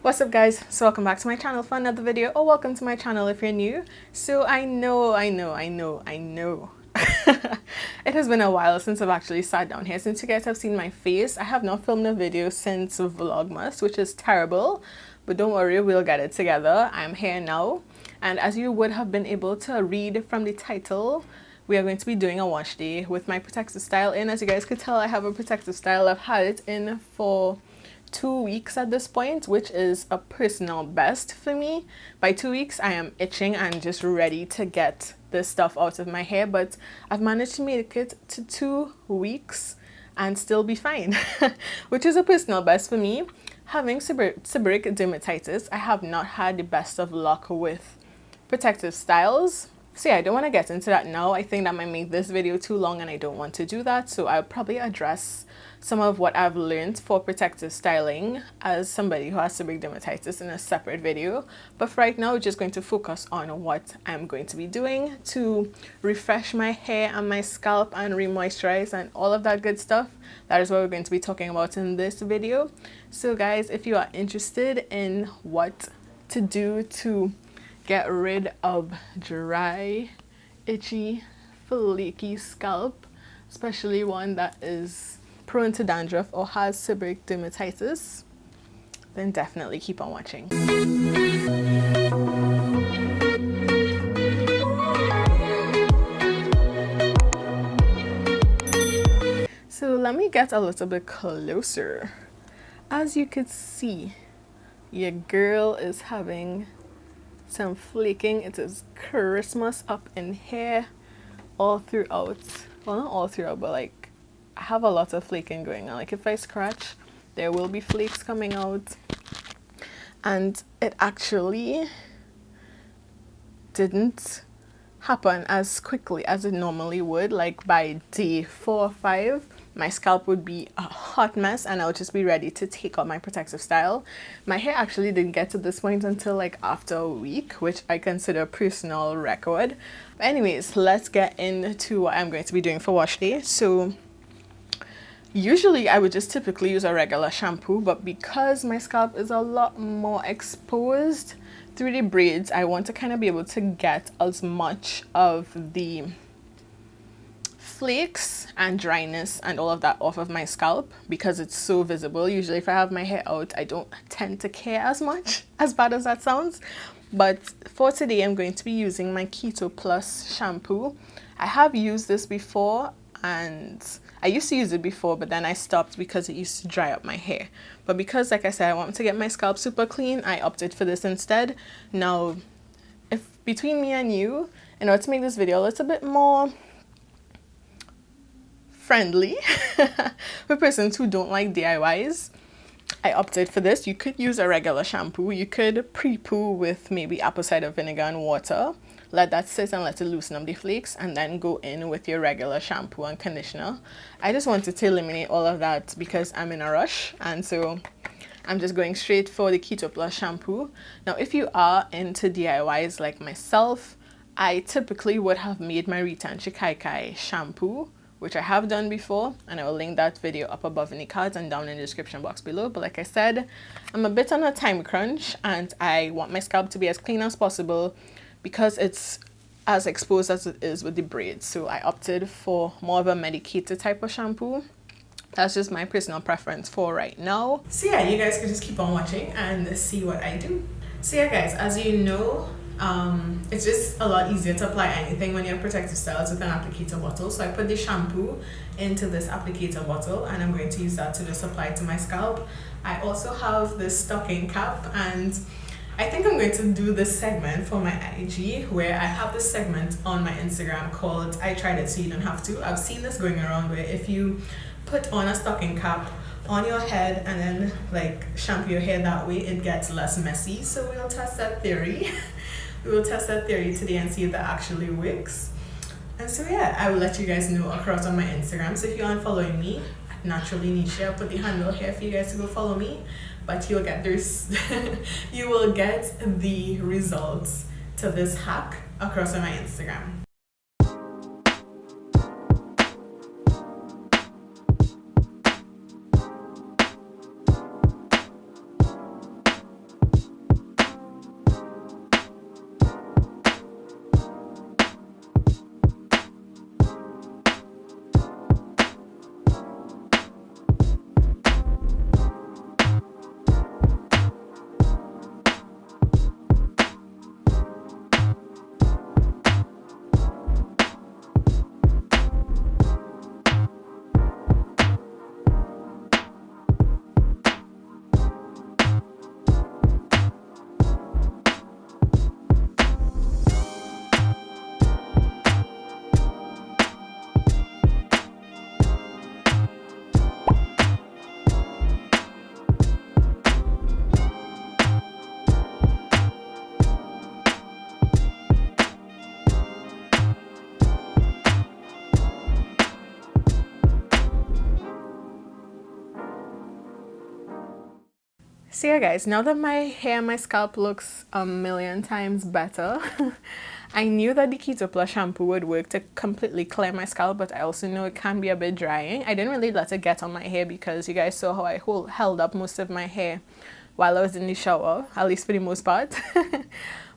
What's up guys, so welcome back to my channel for another video, or welcome to my channel if you're new. So I know it has been a while since I've actually sat down here. Since you guys have seen my face, I have not filmed a video since Vlogmas, which is terrible, but don't worry, we'll get it together. I'm here now, and as you would have been able to read from the title, we are going to be doing a wash day with my protective style in. As you guys could tell, I have a protective style. I've had it in for 2 weeks at this point, which is a personal best for me. By 2 weeks I am itching and just ready to get this stuff out of my hair, but I've managed to make it to 2 weeks and still be fine which is a personal best for me. Having seborrheic dermatitis, I have not had the best of luck with protective styles. So yeah, I don't want to get into that now. I think that might make this video too long and I don't want to do that. So I'll probably address some of what I've learned for protective styling as somebody who has seborrheic dermatitis in a separate video. But for right now, we're just going to focus on what I'm going to be doing to refresh my hair and my scalp and re-moisturize and all of that good stuff. That is what we're going to be talking about in this video. So guys, if you are interested in what to do to get rid of dry, itchy, flaky scalp, especially one that is prone to dandruff or has seborrheic dermatitis, then definitely keep on watching. So let me get a little bit closer. As you could see, your girl is having some flaking. It is Christmas up in here all throughout. Well, not all throughout, but like I have a lot of flaking going on. Like if I scratch, there will be flakes coming out, and it actually didn't happen as quickly as it normally would. Like by day 4 or 5, my scalp would be a hot mess and I'll just be ready to take out my protective style. My hair actually didn't get to this point until like after a week, which I consider a personal record. But anyways, let's get into what I'm going to be doing for wash day. So usually I would just typically use a regular shampoo, but because my scalp is a lot more exposed through the braids, I want to kind of be able to get as much of the flakes and dryness and all of that off of my scalp because it's so visible. Usually if I have my hair out, I don't tend to care as much, as bad as that sounds. But for today, I'm going to be using my Keto Plus shampoo. I have used this before, and I used to use it before, but then I stopped because it used to dry up my hair. But because, like I said, I want to get my scalp super clean, I opted for this instead. Now, if between me and you, in order to make this video a little bit more friendly for persons who don't like DIYs, I opted for this. You could use a regular shampoo. You could pre-poo with maybe apple cider vinegar and water, let that sit and let it loosen up the flakes, and then go in with your regular shampoo and conditioner. I just wanted to eliminate all of that because I'm in a rush, and so I'm just going straight for the Keto Plus shampoo. Now if you are into DIYs like myself, I typically would have made my Reetha and Shikaikai shampoo, which I have done before, and I will link that video up above in the cards and down in the description box below. But like I said, I'm a bit on a time crunch and I want my scalp to be as clean as possible because it's as exposed as it is with the braids. So I opted for more of a medicated type of shampoo. That's just my personal preference for right now. So yeah, you guys can just keep on watching and see what I do. So yeah guys, as you know, it's just a lot easier to apply anything when you have protective styles with an applicator bottle. So I put the shampoo into this applicator bottle and I'm going to use that to just apply to my scalp. I also have this stocking cap, and I think I'm going to do this segment for my IG, where I have this segment on my Instagram called I Tried It So You Don't Have To. I've seen this going around where if you put on a stocking cap on your head and then like shampoo your hair that way, it gets less messy. So we'll test that theory. We will test that theory today and see if that actually works. And so yeah, I will let you guys know across on my Instagram. So if you aren't following me at naturallynishy, I'll put the handle here for you guys to go follow me. But you'll get this you will get the results to this hack across on my Instagram. So yeah guys, now that my hair and my scalp looks a million times better, I knew that the Keto Plus shampoo would work to completely clear my scalp, but I also know it can be a bit drying. I didn't really let it get on my hair because you guys saw how I held up most of my hair while I was in the shower, at least for the most part.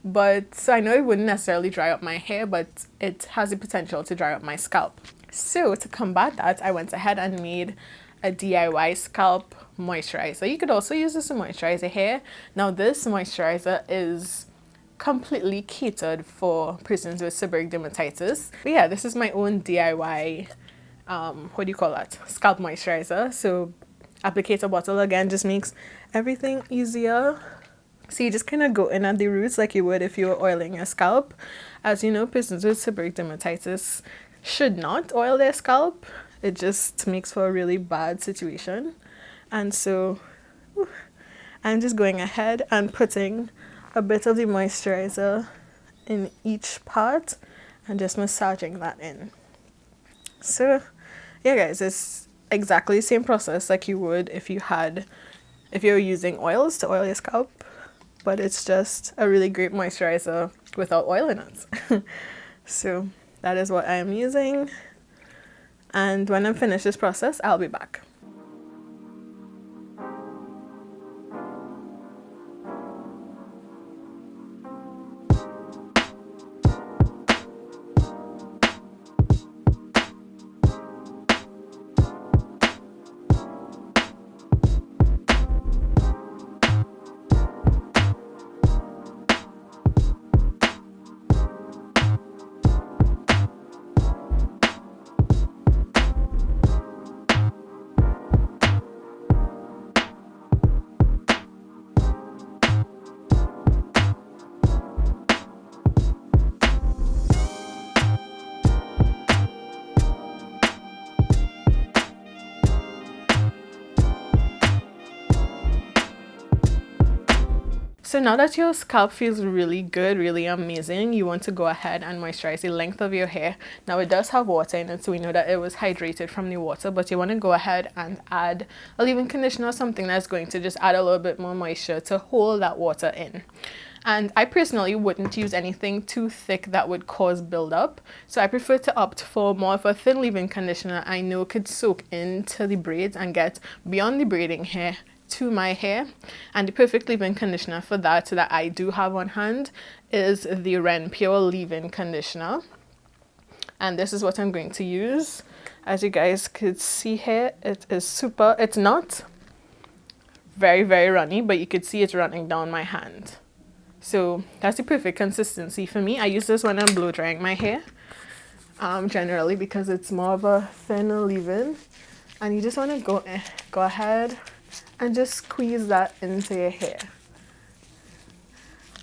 But so I know it wouldn't necessarily dry up my hair, but it has the potential to dry up my scalp. So to combat that, I went ahead and made a DIY scalp moisturizer. You could also use this to moisturize your hair. Now this moisturizer is completely catered for persons with seborrheic dermatitis. But yeah, this is my own DIY, what do you call that? Scalp moisturizer. So applicator bottle again just makes everything easier. So you just kind of go in at the roots like you would if you were oiling your scalp. As you know, persons with seborrheic dermatitis should not oil their scalp. It just makes for a really bad situation. And so I'm just going ahead and putting a bit of the moisturizer in each part and just massaging that in. So yeah guys, it's exactly the same process like you would if you were using oils to oil your scalp, but it's just a really great moisturizer without oil in it. So that is what I am using, and when I'm finished this process, I'll be back. So now that your scalp feels really good, really amazing, you want to go ahead and moisturize the length of your hair. Now it does have water in it, so we know that it was hydrated from the water, but you want to go ahead and add a leave-in conditioner or something that's going to just add a little bit more moisture to hold that water in. And I personally wouldn't use anything too thick that would cause buildup. So I prefer to opt for more of a thin leave-in conditioner I know could soak into the braids and get beyond the braiding hair to my hair. And the perfect leave-in conditioner for that I do have on hand is the Ren Pure leave-in conditioner. And this is what I'm going to use. As you guys could see here, it is super, it's not very, very runny, but you could see it running down my hand. So that's the perfect consistency for me. I use this when I'm blow drying my hair, generally because it's more of a thin leave-in. And you just want to go ahead and just squeeze that into your hair.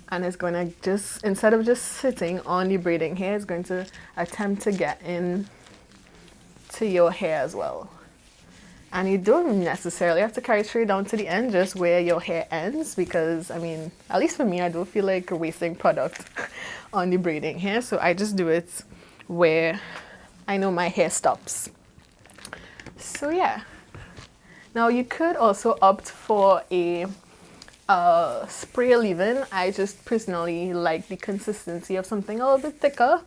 And it's going to just, instead of just sitting on the braiding hair, it's going to attempt to get in to your hair as well. And you don't necessarily have to carry straight down to the end, just where your hair ends, because I mean, at least for me, I don't feel like wasting product on the braiding hair. So I just do it where I know my hair stops. So yeah. Now you could also opt for a spray leave-in. I just personally like the consistency of something a little bit thicker.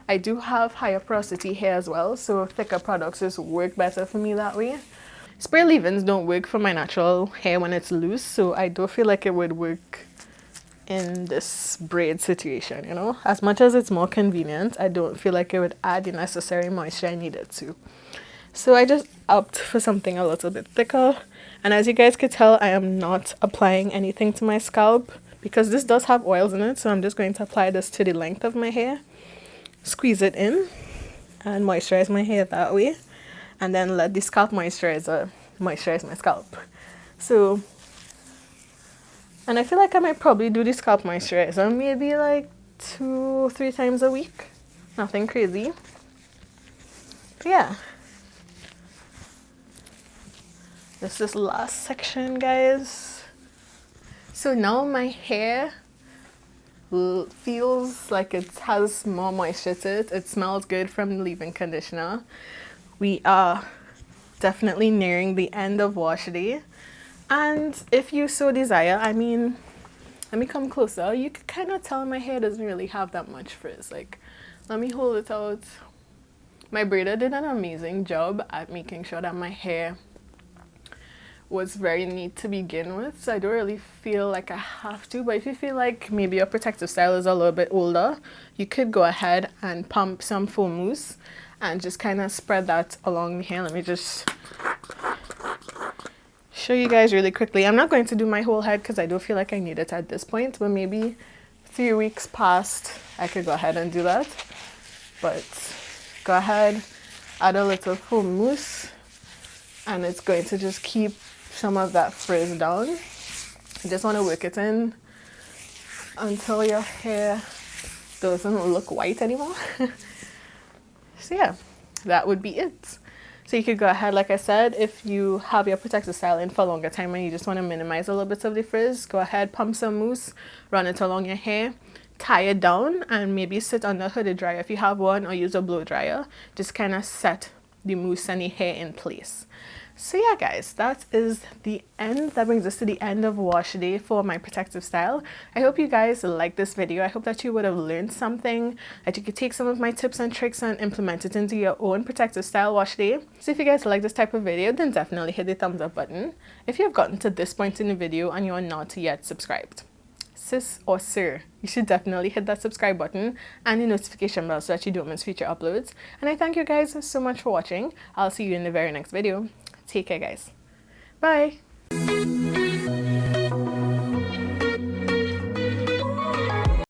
I do have higher porosity hair as well, so thicker products just work better for me that way. Spray leave-ins don't work for my natural hair when it's loose, so I don't feel like it would work in this braid situation, you know? As much as it's more convenient, I don't feel like it would add the necessary moisture I needed to. So I just opt for something a little bit thicker. And as you guys could tell, I am not applying anything to my scalp because this does have oils in it. So I'm just going to apply this to the length of my hair, squeeze it in, and moisturize my hair that way. And then let the scalp moisturizer moisturize my scalp. So, and I feel like I might probably do the scalp moisturizer maybe like 2-3 times a week. Nothing crazy. But yeah. This is the last section, guys. So now my hair feels like it has more moisture to it. It smells good from the leave-in conditioner. We are definitely nearing the end of wash day. And if you so desire, I mean, let me come closer. You can kind of tell my hair doesn't really have that much frizz. Like, let me hold it out. My braider did an amazing job at making sure that my hair was very neat to begin with, so I don't really feel like I have to. But if you feel like maybe your protective style is a little bit older, you could go ahead and pump some foam mousse and just kind of spread that along the hair. Let me just show you guys really quickly. I'm not going to do my whole head because I don't feel like I need it at this point, but maybe 3 weeks past I could go ahead and do that. But go ahead, add a little foam mousse, and it's going to just keep some of that frizz down. You just want to work it in until your hair doesn't look white anymore. So yeah, that would be it. So you could go ahead, like I said, if you have your protective style in for a longer time and you just want to minimize a little bit of the frizz, go ahead, pump some mousse, run it along your hair, tie it down, and maybe sit under a hooded dryer if you have one, or use a blow dryer. Just kind of set the mousse and the hair in place. So yeah guys, that is the end. That brings us to the end of wash day for my protective style. I hope you guys liked this video. I hope that you would have learned something, that you could take some of my tips and tricks and implement it into your own protective style wash day. So if you guys like this type of video, then definitely hit the thumbs up button. If you have gotten to this point in the video and you are not yet subscribed, sis or sir, you should definitely hit that subscribe button and the notification bell so that you don't miss future uploads. And I thank you guys so much for watching. I'll see you in the very next video. Take care guys. Bye.